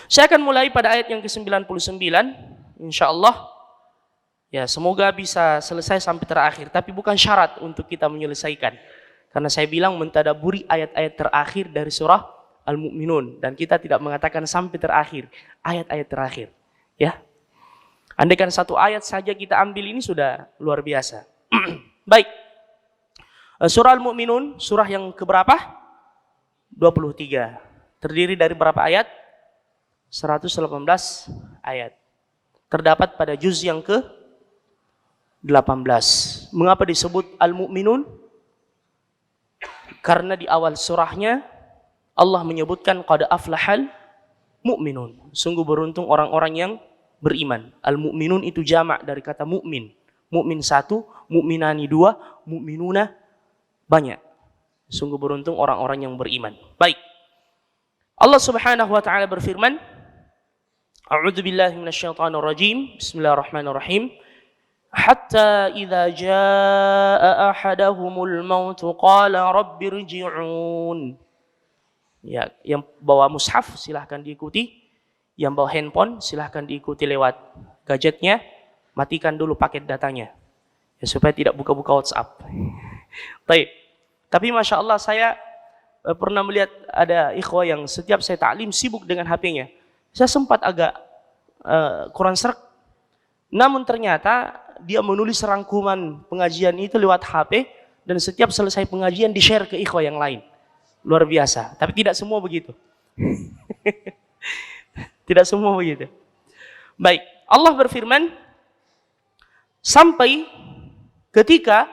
Saya akan mulai pada ayat yang ke-99, insyaallah. Ya, semoga bisa selesai sampai terakhir, tapi bukan syarat untuk kita menyelesaikan. Karena saya bilang mentadaburi ayat-ayat terakhir dari surah Al-Mu'minun, dan kita tidak mengatakan sampai terakhir, ayat-ayat terakhir. Ya. Andaikan satu ayat saja kita ambil ini sudah luar biasa. Baik. Surah Al-Mu'minun, surah yang keberapa? 23. Terdiri dari berapa ayat? 118 ayat. Terdapat pada juz yang ke-18. Mengapa disebut Al-Mu'minun? Karena di awal surahnya Allah menyebutkan qad aflahal mu'minun. Sungguh beruntung orang-orang yang beriman. Al-Mu'minun itu jamak dari kata mu'min. Mu'min satu, mu'minani dua, mu'minuna banyak. Sungguh beruntung orang-orang yang beriman. Baik. Allah Subhanahu wa taala berfirman, A'udzu billahi minasyaitonir rajim. Bismillahirrahmanirrahim. Hatta idza jaa ahadahumul maut qala rabbirji'un. Ya, yang bawa mushaf silahkan diikuti. Yang bawa handphone silahkan diikuti lewat gadgetnya. Matikan dulu paket datanya. Ya, supaya tidak buka-buka WhatsApp. Baik. Tapi Masya Allah saya pernah melihat ada ikhwah yang setiap saya ta'lim sibuk dengan HP-nya. Saya sempat agak kurang serak. Namun ternyata dia menulis rangkuman pengajian itu lewat HP dan setiap selesai pengajian di-share ke ikhwah yang lain. Luar biasa. Tapi tidak semua begitu. Tidak semua begitu. Baik. Allah berfirman, sampai ketika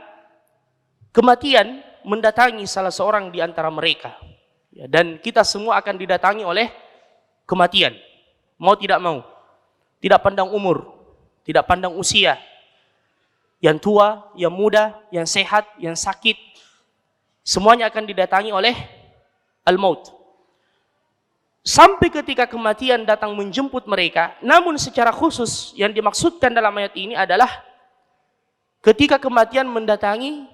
kematian mendatangi salah seorang di antara mereka. Ya, dan kita semua akan didatangi oleh kematian. Mau tidak mau. Tidak pandang umur. Tidak pandang usia. Yang tua, yang muda, yang sehat, yang sakit. Semuanya akan didatangi oleh al-maut. Sampai ketika kematian datang menjemput mereka. Namun secara khusus yang dimaksudkan dalam ayat ini adalah ketika kematian mendatangi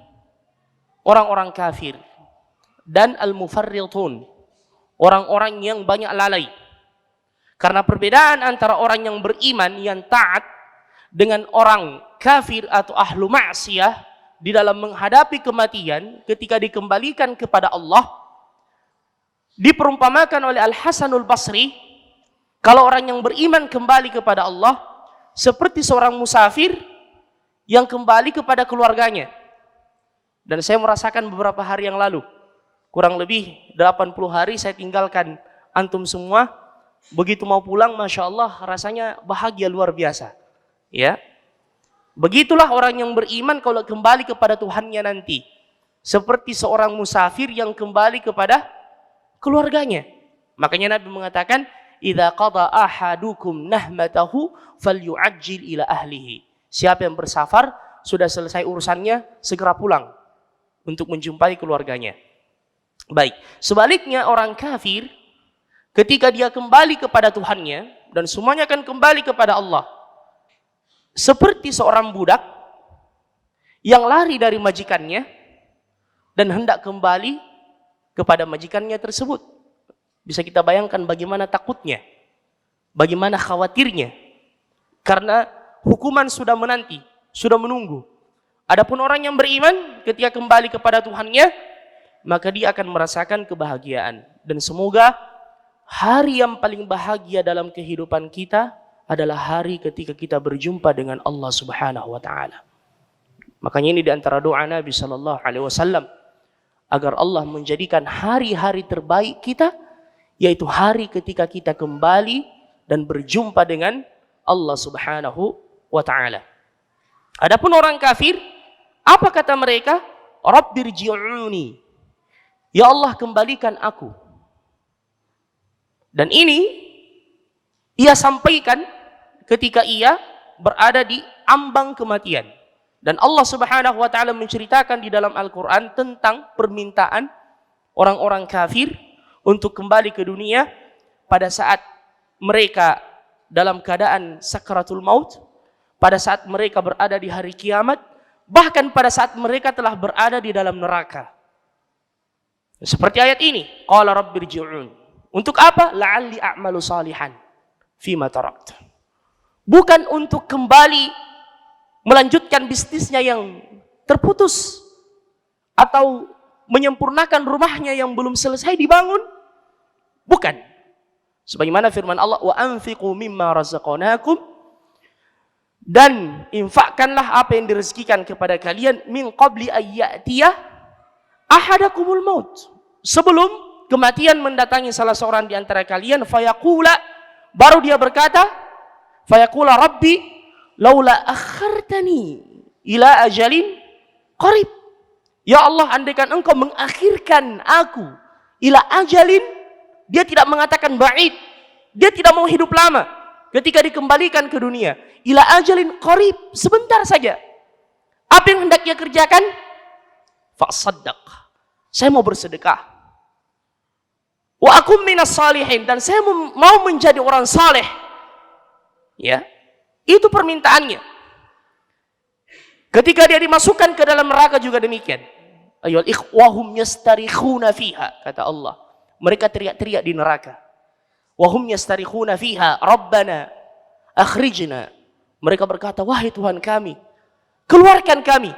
orang-orang kafir dan al-mufarritun, orang-orang yang banyak lalai. Karena perbedaan antara orang yang beriman yang taat dengan orang kafir atau ahlu maksiyah di dalam menghadapi kematian ketika dikembalikan kepada Allah diperumpamakan oleh Al-Hasanul Basri, kalau orang yang beriman kembali kepada Allah seperti seorang musafir yang kembali kepada keluarganya. Dan saya merasakan beberapa hari yang lalu, kurang lebih 80 hari saya tinggalkan antum semua. Begitu mau pulang, Masya Allah, rasanya bahagia luar biasa. Ya, begitulah orang yang beriman kalau kembali kepada Tuhannya nanti. Seperti seorang musafir yang kembali kepada keluarganya. Makanya Nabi mengatakan, "Idza qada ahadukum nahmatahu falyu'ajjil ila ahlihi." Siapa yang bersafar, sudah selesai urusannya, segera pulang untuk menjumpai keluarganya. Baik, sebaliknya orang kafir ketika dia kembali kepada Tuhannya dan semuanya akan kembali kepada Allah. Seperti seorang budak yang lari dari majikannya dan hendak kembali kepada majikannya tersebut. Bisa kita bayangkan bagaimana takutnya, bagaimana khawatirnya. Karena hukuman sudah menanti, sudah menunggu. Adapun orang yang beriman ketika kembali kepada Tuhannya, maka dia akan merasakan kebahagiaan. Dan semoga hari yang paling bahagia dalam kehidupan kita adalah hari ketika kita berjumpa dengan Allah Subhanahu wa taala. Makanya ini di antara doa Nabi sallallahu alaihi wasallam agar Allah menjadikan hari-hari terbaik kita, yaitu hari ketika kita kembali dan berjumpa dengan Allah Subhanahu wa taala. Adapun orang kafir, apa kata mereka? Rabbirji'uni. Ya Allah, kembalikan aku. Dan ini ia sampaikan ketika ia berada di ambang kematian. Dan Allah Subhanahu wa taala menceritakan di dalam Al-Qur'an tentang permintaan orang-orang kafir untuk kembali ke dunia pada saat mereka dalam keadaan sakaratul maut, pada saat mereka berada di hari kiamat, bahkan pada saat mereka telah berada di dalam neraka. Seperti ayat ini, qala rabbirji'un. Untuk apa? La'alli a'malu salihan. fima tarakt. Bukan untuk kembali melanjutkan bisnisnya yang terputus atau menyempurnakan rumahnya yang belum selesai dibangun. Bukan. Sebagaimana firman Allah, wa anfiqu mimma razaqnakum, dan infakkanlah apa yang direzekikan kepada kalian min qabli ayyatiya ahadakumul maut, sebelum kematian mendatangi salah seorang di antara kalian, fayaqula, baru dia berkata, fayaqula rabbi laula akhartani ila ajalin qarib. Ya Allah, andaikan engkau mengakhirkan aku ila ajalin, dia tidak mengatakan ba'id, dia tidak mau hidup lama ketika dikembalikan ke dunia. Ila ajalin qarib, sebentar saja. Apa yang hendak dia kerjakan? Fa'saddaq, saya mau bersedekah. Wa akum minas salihin, dan saya mau menjadi orang saleh. Ya, itu permintaannya. Ketika dia dimasukkan ke dalam neraka juga demikian. Ayyul ikhwahum yastarikhuna fiha, kata Allah. Mereka teriak-teriak di neraka. Wahum yastarikhuna fiha, Rabbana akhrijna. Mereka berkata, wahai Tuhan kami, keluarkan kami.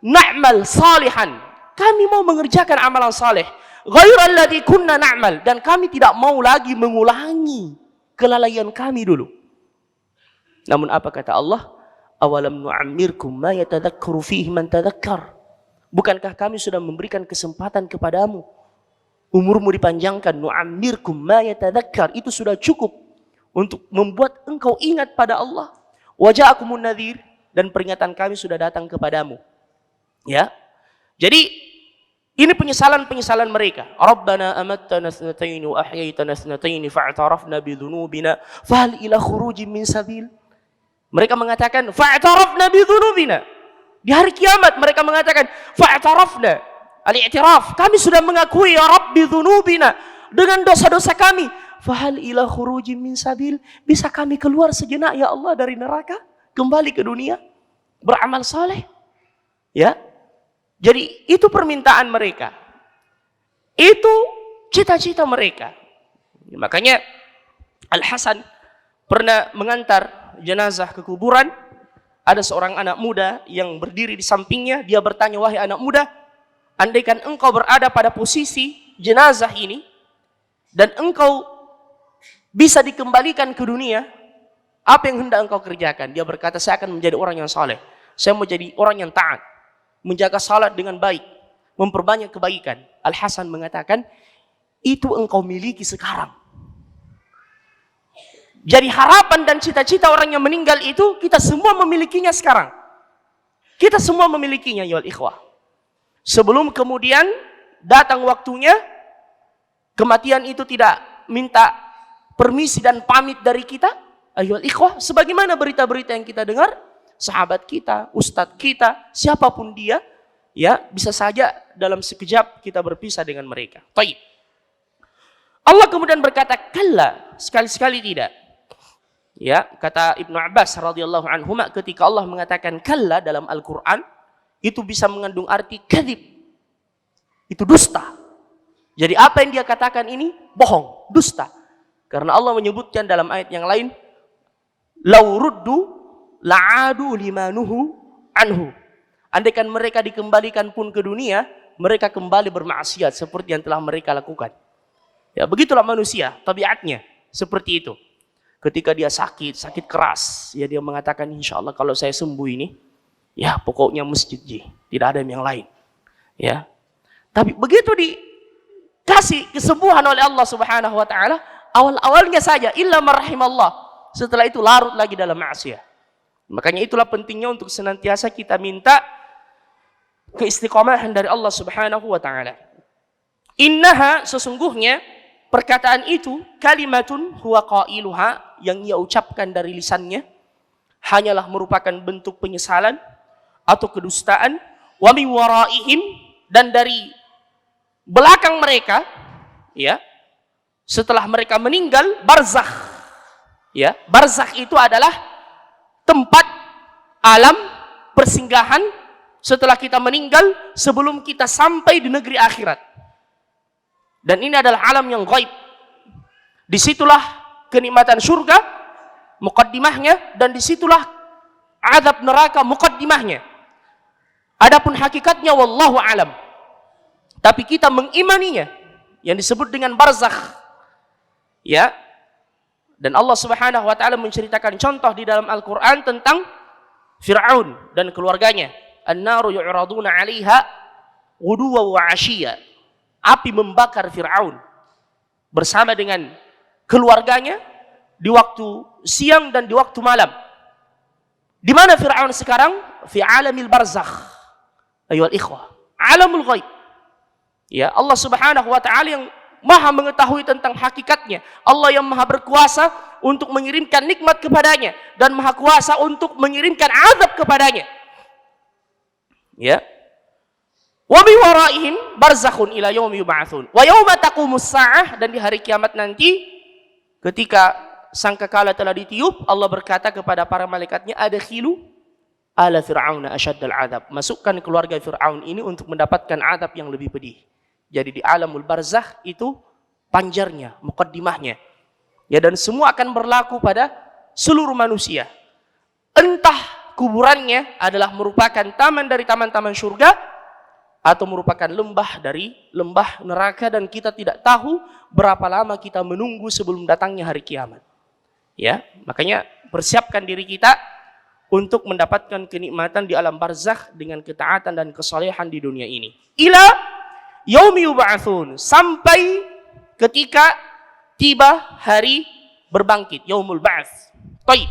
Na'mal salihan, kami mau mengerjakan amalan saleh. Ghairal ladzi kunna na'mal, dan kami tidak mau lagi mengulangi kelalaian kami dulu. Namun apa kata Allah? Awalam nu'ammirkum ma yatadhakkaru fihi man tadhakkar. Bukankah kami sudah memberikan kesempatan kepadamu, umurmu dipanjangkan, nu'ammirkum ma yatadhakkar, itu sudah cukup untuk membuat engkau ingat pada Allah. Waja'akumun nadhir, dan peringatan kami sudah datang kepadamu. Ya. Jadi ini penyesalan mereka. Rabbana amattana thnataini wa ahyaitana thnataini fa'tarafna bi dhunubina fahal ila khurujin min sabil. Mereka mengatakan fa'tarafna bi dhunubina. Di hari kiamat mereka mengatakan fa'tarafna, al-i'tiraf, kami sudah mengakui ya Rabb bi dhunubina, dengan dosa-dosa kami. Fahal ila khurujin min sabil, bisa kami keluar sejenak ya Allah dari neraka, kembali ke dunia, beramal saleh. Ya. Jadi itu permintaan mereka. Itu cita-cita mereka. Makanya Al-Hasan pernah mengantar jenazah ke kuburan. Ada seorang anak muda yang berdiri di sampingnya. Dia bertanya, wahai anak muda, andaikan engkau berada pada posisi jenazah ini dan engkau bisa dikembalikan ke dunia, apa yang hendak engkau kerjakan? Dia berkata, saya akan menjadi orang yang saleh. Saya mau jadi orang yang taat, menjaga salat dengan baik, memperbanyak kebaikan. Al-Hasan mengatakan, itu engkau miliki sekarang. Jadi harapan dan cita-cita orang yang meninggal itu, kita semua memilikinya sekarang. Kita semua memilikinya, ya ikhwah. Sebelum kemudian datang waktunya, kematian itu tidak minta permisi dan pamit dari kita. Ayyuhal ikhwah, sebagaimana berita-berita yang kita dengar, sahabat kita, ustadz kita, siapapun dia, ya bisa saja dalam sekejap kita berpisah dengan mereka. Baik. Allah kemudian berkata, kalla, sekali-sekali tidak. Ya, kata Ibnu Abbas radhiyallahu anhu, ketika Allah mengatakan kalla dalam Al-Quran, itu bisa mengandung arti kadzib. Itu dusta. Jadi apa yang dia katakan ini bohong, dusta. Karena Allah menyebutkan dalam ayat yang lain, lau ruddu la'adu limanuhu anhu. Andaikan mereka dikembalikan pun ke dunia, mereka kembali bermaksiat seperti yang telah mereka lakukan. Ya, begitulah manusia, tabiatnya seperti itu. Ketika dia sakit keras, ya dia mengatakan, insya Allah kalau saya sembuh ini, ya pokoknya masjid ji, tidak ada yang lain. Ya, tapi begitu dikasih kesembuhan oleh Allah Subhanahu Wa Taala, awal-awalnya saja, illa marhamallah. Setelah itu larut lagi dalam maksiat. Makanya itulah pentingnya untuk senantiasa kita minta keistiqomahan dari Allah Subhanahu Wa Taala. Innaha, sesungguhnya perkataan itu, kalimatun huwa qailuha, yang ia ucapkan dari lisannya, hanyalah merupakan bentuk penyesalan atau kedustaan. Wa min waraihim, dan dari belakang mereka, ya, setelah mereka meninggal, barzakh. Ya, barzakh itu adalah tempat alam persinggahan setelah kita meninggal, sebelum kita sampai di negeri akhirat. Dan ini adalah alam yang gaib. Disitulah kenikmatan surga, muqaddimahnya, dan disitulah azab neraka muqaddimahnya. Adapun hakikatnya wallahu alam. Tapi kita mengimaninya yang disebut dengan barzakh. Ya. Dan Allah Subhanahu wa taala menceritakan contoh di dalam Al-Qur'an tentang Fir'aun dan keluarganya. An-naru yu'raduna 'alaiha ghuduwan wa 'ashiyya. Api membakar Fir'aun bersama dengan keluarganya di waktu siang dan di waktu malam. Di mana Fir'aun sekarang? Fi alamil barzakh. Ayuhal ikhwah, alamul ghaib. Ya, Allah Subhanahu wa taala yang Maha mengetahui tentang hakikatnya. Allah yang Maha berkuasa untuk mengirimkan nikmat kepadanya dan Maha kuasa untuk mengirimkan azab kepadanya. Ya. Wa bi waraihim barzakhun ila yaumi yub'atsun. Wa yauma taqumus saah, dan di hari kiamat nanti ketika sangkakala telah ditiup, Allah berkata kepada para malaikatnya, adkhilu ala fir'auna asyaddal adab. Masukkan keluarga Fir'aun ini untuk mendapatkan adab yang lebih pedih. Jadi di alamul barzakh itu panjarnya, muqaddimahnya. Ya, dan semua akan berlaku pada seluruh manusia. Entah kuburannya adalah merupakan taman dari taman-taman surga atau merupakan lembah dari lembah neraka, dan kita tidak tahu berapa lama kita menunggu sebelum datangnya hari kiamat. Ya, makanya persiapkan diri kita untuk mendapatkan kenikmatan di alam barzakh dengan ketaatan dan kesalehan di dunia ini. Ila yaumi yub'atsun, sampai ketika tiba hari berbangkit, yaumul ba'ts. Baik.